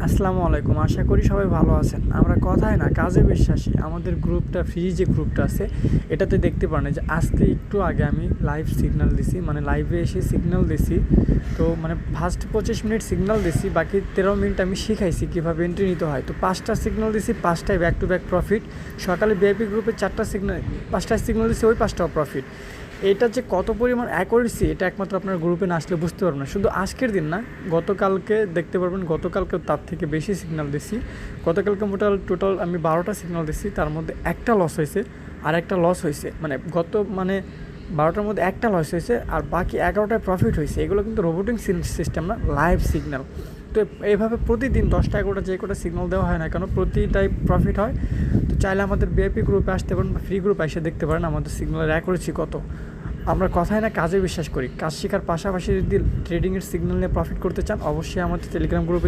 আসসালামু আলাইকুম। আশা করি সবাই ভালো আছেন। আমরা কথায় না কাজে বিশ্বাসী। আমাদের গ্রুপটা ফ্রি যে গ্রুপটা আছে এটাতে দেখতে পারেন যে আজকে একটু আগে আমি লাইভ সিগন্যাল দিছি, মানে লাইভে এসে সিগন্যাল দিছি। তো মানে ফার্স্ট 25 মিনিট সিগন্যাল দিছি, বাকি 13 মিনিট আমি শিখাইছি কীভাবে এন্ট্রি নিতে হয়। তো 5টা সিগন্যাল দিছি, 5টায় ব্যাক টু ব্যাক প্রফিট। সকালে ভিআইপি গ্রুপে 4টা সিগন্যাল, 5টা সিগন্যাল দিছি, ওই 5টাও প্রফিট। এটা যে কত পরিমাণ অ্যাকুরেসি এটা একমাত্র আপনার গ্রুপে না আসলে বুঝতে পারবেন না। শুধু আজকের দিন না, গতকালকে দেখতে পারবেন, গতকালকেও তার থেকে বেশি সিগন্যাল দিছি। গতকালকে টোটাল আমি 12টা সিগন্যাল দিছি, তার মধ্যে একটা লস হয়েছে আর একটা লস হয়েছে, মানে 12টার মধ্যে একটা লস হয়েছে আর বাকি 11টায় প্রফিট হয়েছে। এগুলো কিন্তু রোবোটিং সিস্টেম না, লাইভ সিগন্যাল। তো এইভাবে প্রতিদিন 10টা 11টা যে কটা সিগন্যাল দেওয়া হয় না কেন, প্রতিটাই প্রফিট হয়। তো চাইলে আমাদের ভিআইপি গ্রুপে আসতে পারেন বা ফ্রি গ্রুপে এসে দেখতে পারেন আমাদের সিগন্যালের অ্যাকুরেসি কত। আমরা কথায় না কাজে বিশ্বাস করি। কাজ শেখার পাশাপাশি যদি ট্রেডিংয়ের সিগন্যাল নিয়ে প্রফিট করতে চান, অবশ্যই আমাদের টেলিগ্রাম গ্রুপে